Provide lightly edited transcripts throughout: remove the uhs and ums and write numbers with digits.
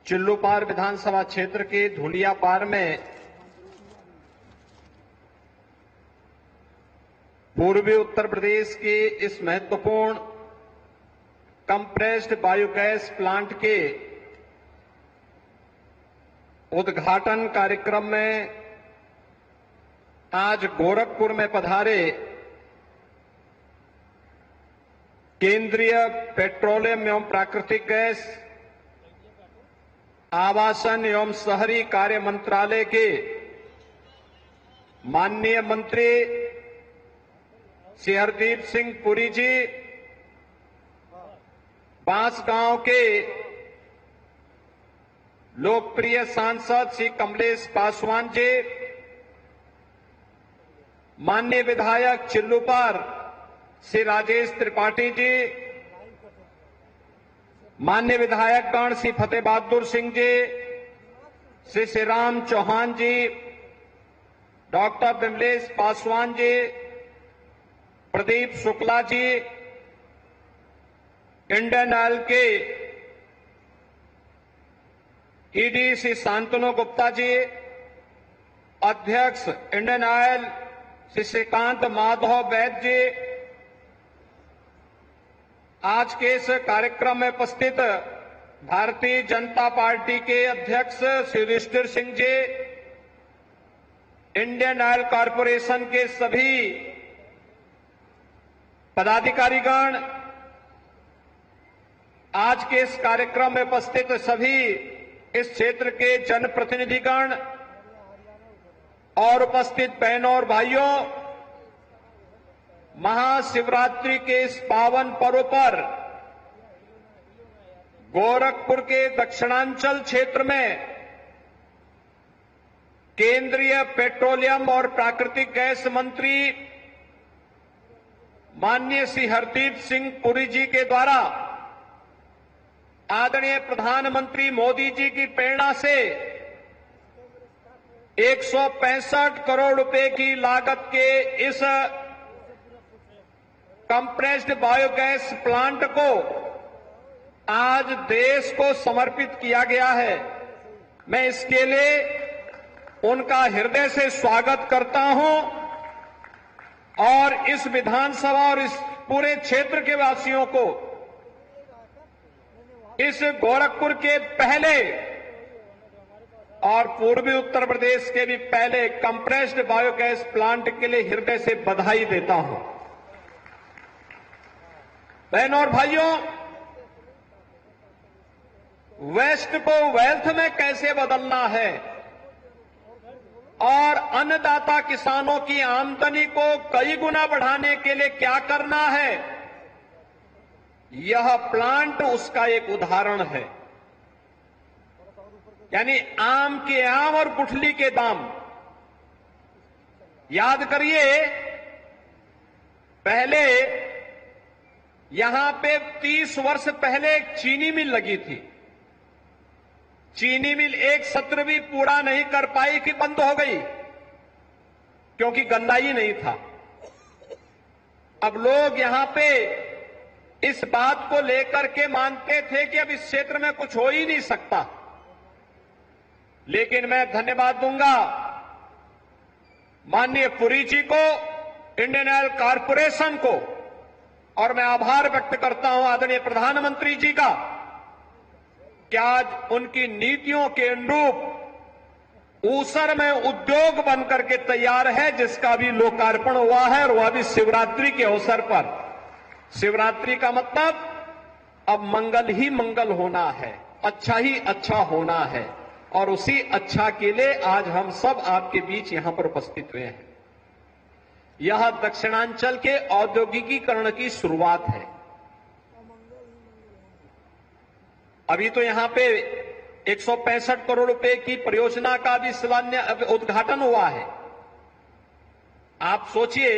चिल्लूपार विधानसभा क्षेत्र के धुलियापार में पूर्वी उत्तर प्रदेश के इस महत्वपूर्ण कंप्रेस्ड बायोगैस प्लांट के उद्घाटन कार्यक्रम में आज गोरखपुर में पधारे केंद्रीय पेट्रोलियम एवं प्राकृतिक गैस आवासन एवं शहरी कार्य मंत्रालय के माननीय मंत्री श्री हरदीप सिंह पुरी जी, बांसगांव के लोकप्रिय सांसद श्री कमलेश पासवान जी, माननीय विधायक चिल्लूपार श्री राजेश त्रिपाठी जी, माननीय विधायकगण श्री फतेह बहादुर सिंह जी, श्री श्रीराम चौहान जी, doctor Vimlesh Paswan ji, Pradeep Shukla ji, Indian oil के ईडी श्री शांतनु गुप्ता जी, अध्यक्ष इंडियन ऑयल श्री श्रीकांत माधव वैद्य जी, आज के इस कार्यक्रम में उपस्थित भारतीय जनता पार्टी के अध्यक्ष Shri Yudhishthir Singh ji, Indian oil corporation के सभी पदाधिकारीगण, आज के इस कार्यक्रम में उपस्थित सभी इस क्षेत्र के जनप्रतिनिधिगण और उपस्थित बहनों और भाइयों, महाशिवरात्रि के इस पावन पर्व पर गोरखपुर के दक्षिणांचल क्षेत्र में केंद्रीय पेट्रोलियम और प्राकृतिक गैस मंत्री माननीय श्री हरदीप सिंह पुरी जी के द्वारा आदरणीय प्रधानमंत्री मोदी जी की प्रेरणा से 165 करोड़ रुपए की लागत के इस कंप्रेस्ड बायोगैस प्लांट को आज देश को समर्पित किया गया है। मैं इसके लिए उनका हृदय से स्वागत करता हूं और इस विधानसभा और इस पूरे क्षेत्र के वासियों को इस गोरखपुर के पहले और पूर्वी उत्तर प्रदेश के भी पहले कंप्रेस्ड बायोगैस प्लांट के लिए हृदय से बधाई देता हूं। बहनों और भाइयों, वेस्ट को वेल्थ में कैसे बदलना है और अन्नदाता किसानों की आमदनी को कई गुना बढ़ाने के लिए क्या करना है, यह प्लांट उसका एक उदाहरण है। यानी आम के आम और गुठली के दाम। याद करिए, पहले यहां पे 30 वर्ष पहले एक चीनी मिल लगी थी। चीनी मिल एक सत्र भी पूरा नहीं कर पाई कि बंद हो गई, क्योंकि गन्ना ही नहीं था। अब लोग यहां पे इस बात को लेकर के मानते थे कि अब इस क्षेत्र में कुछ हो ही नहीं सकता। लेकिन मैं धन्यवाद दूंगा माननीय पुरी जी को, इंडियन ऑयल कॉरपोरेशन को, और मैं आभार व्यक्त करता हूं आदरणीय प्रधानमंत्री जी का कि आज उनकी नीतियों के अनुरूप ऊसर में उद्योग बनकर के तैयार है, जिसका भी लोकार्पण हुआ है, और वह भी शिवरात्रि के अवसर पर। शिवरात्रि का मतलब अब मंगल ही मंगल होना है, अच्छा ही अच्छा होना है, और उसी अच्छा के लिए आज हम सब आपके बीच यहां पर उपस्थित हुए हैं। यह दक्षिणांचल के औद्योगिकीकरण की शुरुआत है। अभी तो यहां पे 165 करोड़ रुपए की परियोजना का भी उद्घाटन हुआ है। आप सोचिए,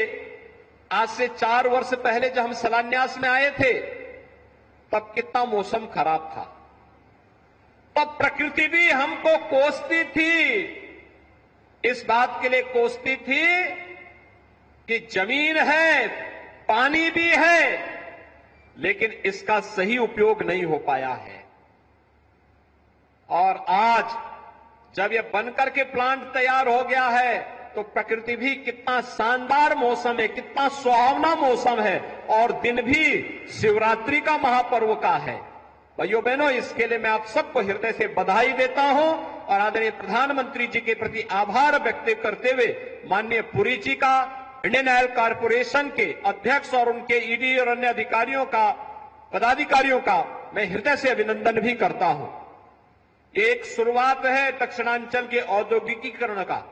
आज से 4 वर्ष पहले जब हम शिलान्यास में आए थे, तब कितना मौसम खराब था। तब प्रकृति भी हमको कोसती थी, इस बात के लिए कोसती थी कि जमीन है, पानी भी है, लेकिन इसका सही उपयोग नहीं हो पाया है। और आज जब ये बनकर के प्लांट तैयार हो गया है तो प्रकृति भी कितना शानदार मौसम है, कितना सुहावना मौसम है और दिन भी शिवरात्रि का महापर्व का है। भाइयों बहनों, इसके लिए मैं आप सबको हृदय से बधाई देता हूं और आदरणीय प्रधानमंत्री जी के प्रति आभार व्यक्त करते हुए माननीय पुरी जी का, इंडियन ऑयल कॉर्पोरेशन के अध्यक्ष और उनके ईडी और अन्य अधिकारियों का, पदाधिकारियों का मैं हृदय से अभिनंदन भी करता हूं। ये एक शुरुआत है दक्षिणांचल के औद्योगिकीकरण का,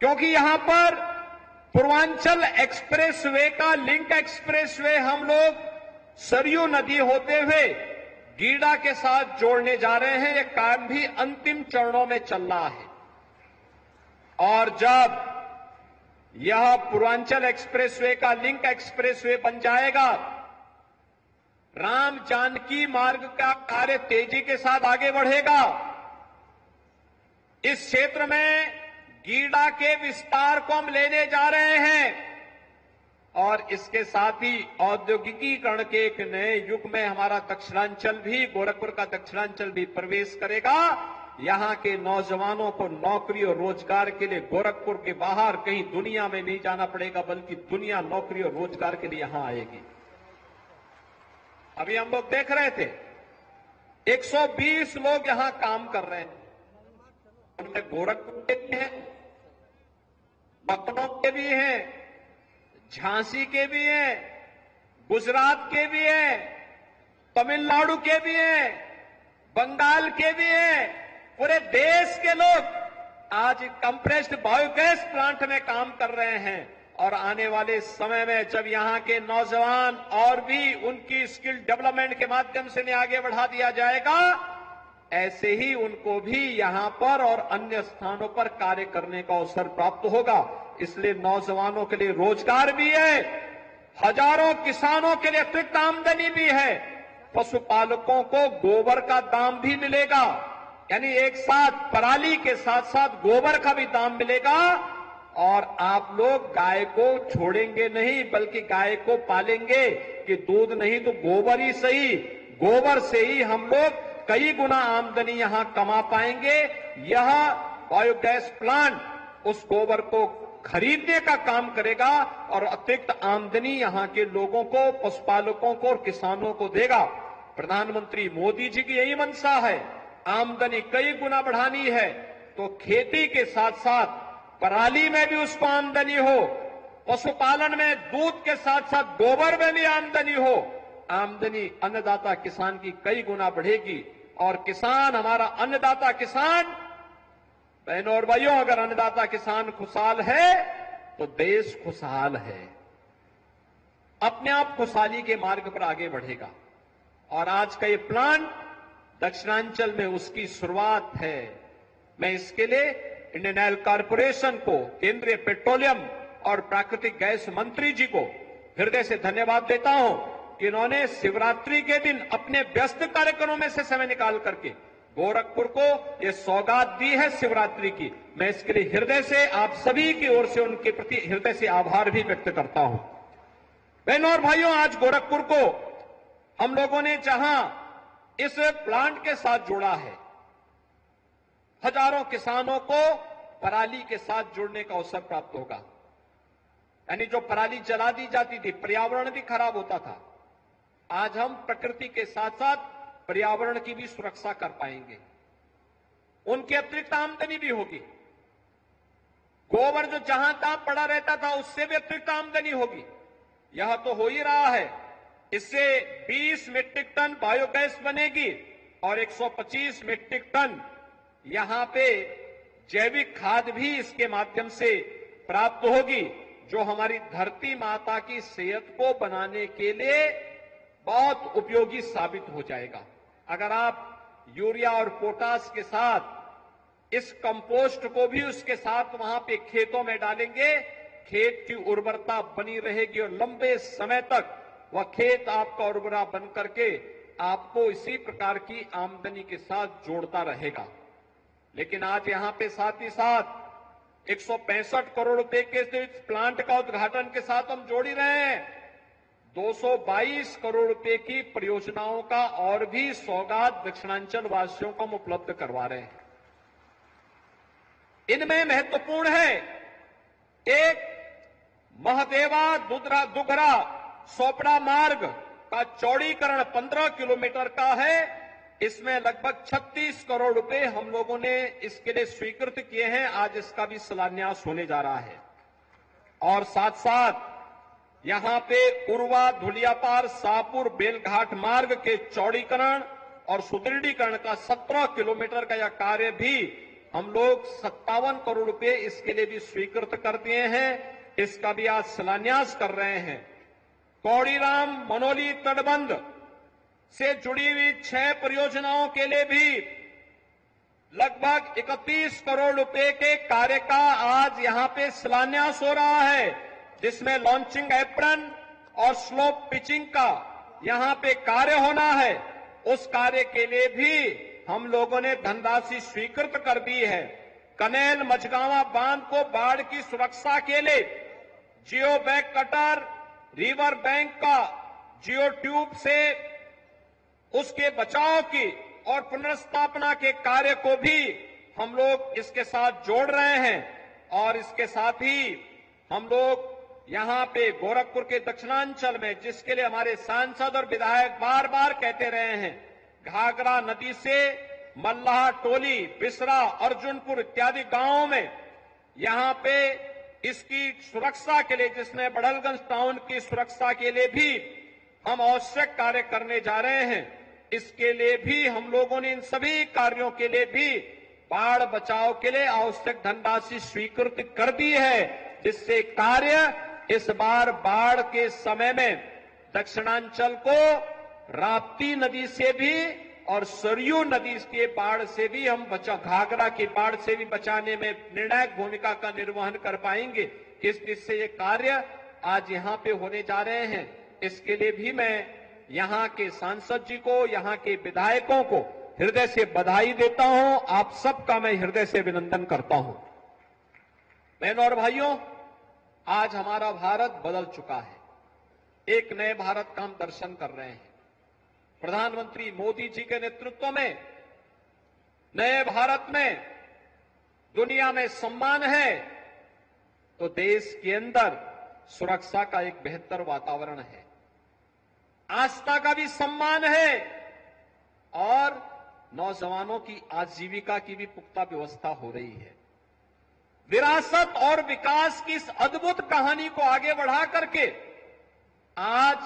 क्योंकि यहां पर पूर्वांचल एक्सप्रेसवे का लिंक एक्सप्रेसवे हम लोग सरयू नदी होते हुए गीडा के साथ जोड़ने जा रहे हैं। यह काम भी अंतिम चरणों में चल रहा है और जब यह पूर्वांचल एक्सप्रेसवे का लिंक एक्सप्रेसवे बन जाएगा, राम जानकी मार्ग का कार्य तेजी के साथ आगे बढ़ेगा। इस क्षेत्र में गीडा के विस्तार को हम लेने जा रहे हैं और इसके साथ ही औद्योगिकीकरण के एक नए युग में हमारा दक्षिणांचल भी, गोरखपुर का दक्षिणांचल भी प्रवेश करेगा। यहां के नौजवानों को नौकरी और रोजगार के लिए गोरखपुर के बाहर कहीं दुनिया में नहीं जाना पड़ेगा, बल्कि दुनिया नौकरी और रोजगार के लिए यहां आएगी। अभी हम लोग देख रहे थे 120 लोग यहां काम कर रहे हैं, उनमें गोरखपुर के भी हैं, लखनऊ के भी हैं, झांसी के भी हैं, गुजरात के भी हैं, तमिलनाडु के भी हैं, बंगाल के भी हैं, पूरे देश के लोग आज कंप्रेस्ड बायोगैस प्लांट में काम कर रहे हैं। और आने वाले समय में जब यहां के नौजवान और भी उनकी स्किल डेवलपमेंट के माध्यम से आगे बढ़ा दिया जाएगा, ऐसे ही उनको भी यहां पर और अन्य स्थानों पर कार्य करने का अवसर प्राप्त होगा। इसलिए नौजवानों के लिए रोजगार भी है, हजारों किसानों के लिए अतिरिक्त आमदनी भी है, पशुपालकों को गोबर का दाम भी मिलेगा, यानी एक साथ पराली के साथ साथ गोबर का भी दाम मिलेगा। और आप लोग गाय को छोड़ेंगे नहीं, बल्कि गाय को पालेंगे कि दूध नहीं तो गोबर ही सही, गोबर से ही हम लोग कई गुना आमदनी यहां कमा पाएंगे। यह बायोगैस प्लांट उस गोबर को खरीदने का काम करेगा और अतिरिक्त आमदनी यहां के लोगों को, पशुपालकों को और किसानों को देगा। प्रधानमंत्री मोदी जी की यही मंशा है, आमदनी कई गुना बढ़ानी है तो खेती के साथ साथ पराली में भी उसको आमदनी हो, पशुपालन में दूध के साथ साथ गोबर में भी आमदनी हो। आमदनी अन्नदाता किसान की कई गुना बढ़ेगी और किसान, हमारा अन्नदाता किसान, बहनों और भाइयों, अगर अन्नदाता किसान खुशहाल है तो देश खुशहाल है, अपने आप खुशहाली के मार्ग पर आगे बढ़ेगा। और आज का ये प्लांट दक्षिणांचल में उसकी शुरुआत है। मैं इसके लिए इंडियन ऑयल कॉर्पोरेशन को, केंद्रीय पेट्रोलियम और प्राकृतिक गैस मंत्री जी को हृदय से धन्यवाद देता हूं कि इन्होंने शिवरात्रि के दिन अपने व्यस्त कार्यक्रमों में से समय निकाल करके गोरखपुर को यह सौगात दी है शिवरात्रि की। मैं इसके लिए हृदय से आप सभी की ओर से उनके प्रति हृदय से आभार भी व्यक्त करता हूं। बहनों और भाइयों, आज गोरखपुर को हम लोगों ने जहां इस प्लांट के साथ जोड़ा है, हजारों किसानों को पराली के साथ जुड़ने का अवसर प्राप्त होगा। यानी जो पराली जला दी जाती थी, पर्यावरण भी खराब होता था, आज हम प्रकृति के साथ साथ पर्यावरण की भी सुरक्षा कर पाएंगे। उनकी अतिरिक्त आमदनी भी होगी। गोबर जो जहां तहां पड़ा रहता था उससे भी अतिरिक्त आमदनी होगी। यह तो हो ही रहा है। इससे 20 मीट्रिक टन बायोगैस बनेगी और 125 मीट्रिक टन यहां पे जैविक खाद भी इसके माध्यम से प्राप्त होगी, जो हमारी धरती माता की सेहत को बनाने के लिए बहुत उपयोगी साबित हो जाएगा। अगर आप यूरिया और पोटाश के साथ इस कंपोस्ट को भी उसके साथ वहां पे खेतों में डालेंगे, खेत की उर्वरता बनी रहेगी और लंबे समय तक वह खेत आपका उर्वरा बन करके आपको इसी प्रकार की आमदनी के साथ जोड़ता रहेगा। लेकिन आज यहां पे साथ ही साथ 165 करोड़ रुपए के इस प्लांट का उद्घाटन के साथ हम जोड़ ही रहे हैं। 222 करोड़ रुपए की परियोजनाओं का और भी सौगात दक्षिणांचल वासियों को हम उपलब्ध करवा रहे हैं। इनमें महत्वपूर्ण है, एक, महदेवा दुगरा सोपड़ा मार्ग का चौड़ीकरण 15 किलोमीटर का है। इसमें लगभग 36 करोड़ रुपए हम लोगों ने इसके लिए स्वीकृत किए हैं। आज इसका भी शिलान्यास होने जा रहा है। और साथ साथ यहां पे उर्वा धुलियापार शाहपुर बेलघाट मार्ग के चौड़ीकरण और सुदृढ़ीकरण का 17 किलोमीटर का यह कार्य भी हम लोग 57 करोड़ रुपए इसके लिए भी स्वीकृत कर दिए हैं। इसका भी आज शिलान्यास कर रहे हैं। कौड़ीराम मनोली तटबंध से जुड़ी हुई 6 परियोजनाओं के लिए भी लगभग 31 करोड़ रुपए के कार्य का आज यहां पे शिलान्यास हो रहा है, जिसमें लॉन्चिंग एप्रन और स्लोप पिचिंग का यहां पे कार्य होना है। उस कार्य के लिए भी हम लोगों ने धनराशि स्वीकृत कर दी है। कनेल मझगांवा बांध को बाढ़ की सुरक्षा के लिए जियो बैक कटर, रिवर बैंक का जियो ट्यूब से उसके बचाव की और पुनर्स्थापना के कार्य को भी हम लोग इसके साथ जोड़ रहे हैं। और इसके साथ ही हम लोग यहां पे गोरखपुर के दक्षिणांचल में, जिसके लिए हमारे सांसद और विधायक बार बार कहते रहे हैं, घाघरा नदी से मल्लाह टोली, बिसरा, अर्जुनपुर इत्यादि गांवों में यहां पे इसकी सुरक्षा के लिए, जिसमें बड़लगंज टाउन की सुरक्षा के लिए भी हम आवश्यक कार्य करने जा रहे हैं। इसके लिए भी हम लोगों ने इन सभी कार्यों के लिए भी बाढ़ बचाव के लिए आवश्यक धनराशि स्वीकृत कर दी है, जिससे कार्य इस बार बाढ़ के समय में दक्षिणांचल को राप्ती नदी से भी और सरयू नदी के बाढ़ से भी हम घाघरा की बाढ़ से भी बचाने में निर्णायक भूमिका का निर्वहन कर पाएंगे। जिससे ये कार्य आज यहां पे होने जा रहे हैं। इसके लिए भी मैं यहां के सांसद जी को, यहां के विधायकों को हृदय से बधाई देता हूं। आप सबका मैं हृदय से अभिनंदन करता हूं। बहनों और भाइयों, आज हमारा भारत बदल चुका है। एक नए भारत का हम दर्शन कर रहे हैं। प्रधानमंत्री मोदी जी के नेतृत्व में नए भारत में दुनिया में सम्मान है, तो देश के अंदर सुरक्षा का एक बेहतर वातावरण है, आस्था का भी सम्मान है और नौजवानों की आजीविका की भी पुख्ता व्यवस्था हो रही है। विरासत और विकास की इस अद्भुत कहानी को आगे बढ़ा करके आज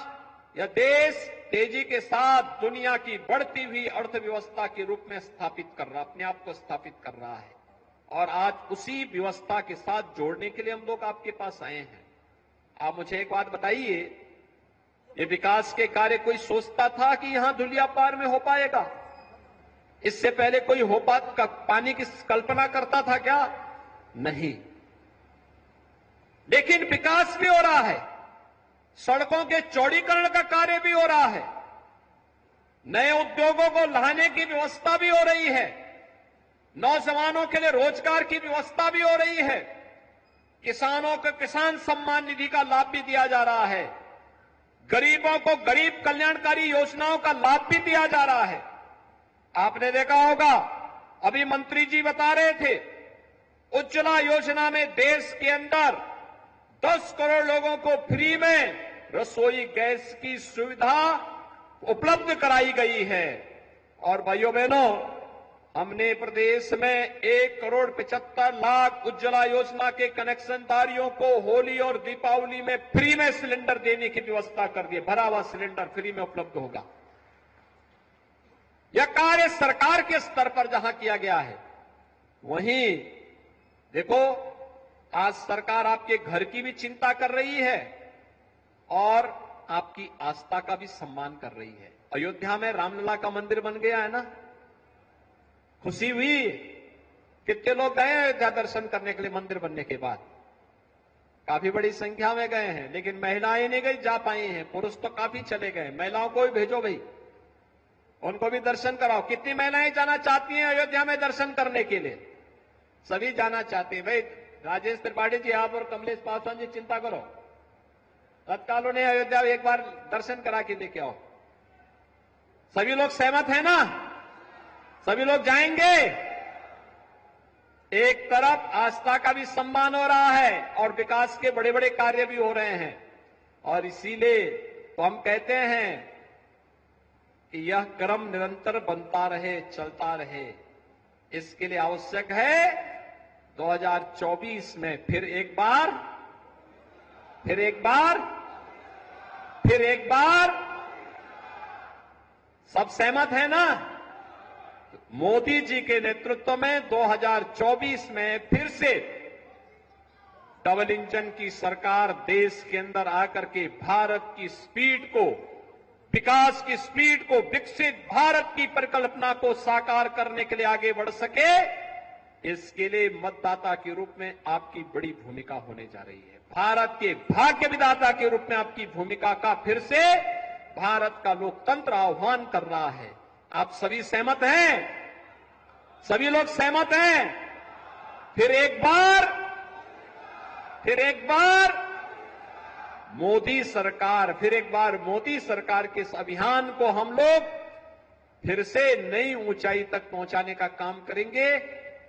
यह देश तेजी के साथ दुनिया की बढ़ती हुई अर्थव्यवस्था के रूप में स्थापित कर रहा, अपने आप को स्थापित कर रहा है। और आज उसी व्यवस्था के साथ जोड़ने के लिए हम लोग आपके पास आए हैं। आप मुझे एक बात बताइए, ये विकास के कार्य कोई सोचता था कि यहां धुलियापार में हो पाएगा? इससे पहले कोई पानी की कल्पना करता था क्या? नहीं। लेकिन विकास भी हो रहा है, सड़कों के चौड़ीकरण का कार्य भी हो रहा है, नए उद्योगों को लाने की व्यवस्था भी हो रही है, नौजवानों के लिए रोजगार की व्यवस्था भी हो रही है, किसानों को किसान सम्मान निधि का लाभ भी दिया जा रहा है, गरीबों को गरीब कल्याणकारी योजनाओं का लाभ भी दिया जा रहा है। आपने देखा होगा, अभी मंत्री जी बता रहे थे, उज्ज्वला योजना में देश के अंदर 10 करोड़ लोगों को फ्री में रसोई गैस की सुविधा उपलब्ध कराई गई है। और भाइयों बहनों, हमने प्रदेश में 1,75,00,000 उज्ज्वला योजना के कनेक्शनधारियों को होली और दीपावली में फ्री में सिलेंडर देने की व्यवस्था कर दी। भरा हुआ सिलेंडर फ्री में उपलब्ध होगा। यह कार्य सरकार के स्तर पर जहां किया गया है, वहीं देखो आज सरकार आपके घर की भी चिंता कर रही है और आपकी आस्था का भी सम्मान कर रही है। अयोध्या में रामलला का मंदिर बन गया है ना, खुशी हुई। कितने लोग गए अयोध्या दर्शन करने के लिए मंदिर बनने के बाद? काफी बड़ी संख्या में गए हैं, लेकिन महिलाएं नहीं गई, जा पाई हैं। पुरुष तो काफी चले गए। महिलाओं को भी भेजो भाई, उनको भी दर्शन कराओ। कितनी महिलाएं जाना चाहती हैं अयोध्या में दर्शन करने के लिए? सभी जाना चाहते हैं भाई। राजेश त्रिपाठी जी आप और कमलेश पासवान जी चिंता करो, तत्काल ने अयोध्या एक बार दर्शन करा के लेके आओ। सभी लोग सहमत हैं ना? सभी लोग जाएंगे? एक तरफ आस्था का भी सम्मान हो रहा है और विकास के बड़े बड़े कार्य भी हो रहे हैं, और इसीलिए तो हम कहते हैं कि यह क्रम निरंतर बनता रहे, चलता रहे। इसके लिए आवश्यक है 2024 में फिर एक बार सब सहमत है ना? मोदी जी के नेतृत्व में 2024 में फिर से डबल इंजन की सरकार देश के अंदर आकर के भारत की स्पीड को, विकास की स्पीड को, विकसित भारत की परिकल्पना को साकार करने के लिए आगे बढ़ सके। इसके लिए मतदाता के रूप में आपकी बड़ी भूमिका होने जा रही है। भारत के भाग्य विधाता के रूप में आपकी भूमिका का फिर से भारत का लोकतंत्र आह्वान कर रहा है। आप सभी सहमत हैं? सभी लोग सहमत हैं? फिर एक बार मोदी सरकार, फिर एक बार मोदी सरकार के इस अभियान को हम लोग फिर से नई ऊंचाई तक पहुंचाने का काम करेंगे।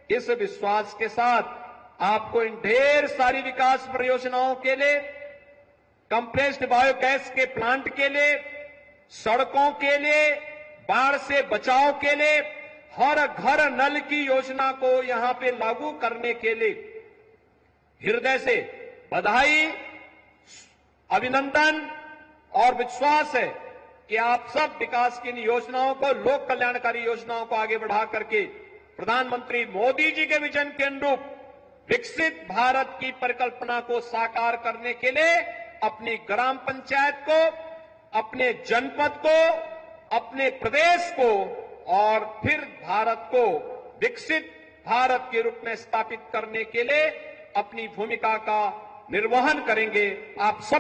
इस विश्वास के साथ आपको इन ढेर सारी विकास परियोजनाओं के लिए, कंप्रेस्ड बायोगैस के प्लांट के लिए, सड़कों के लिए, बाढ़ से बचाव के लिए, हर घर नल की योजना को यहां पे लागू करने के लिए हृदय से बधाई, अभिनंदन और विश्वास है कि आप सब विकास की इन योजनाओं को, लोक कल्याणकारी योजनाओं को आगे बढ़ा करके प्रधानमंत्री मोदी जी के विजन के अनुरूप विकसित भारत की परिकल्पना को साकार करने के लिए अपनी ग्राम पंचायत को, अपने जनपद को, अपने प्रदेश को और फिर भारत को विकसित भारत के रूप में स्थापित करने के लिए अपनी भूमिका का निर्वहन करेंगे। आप सब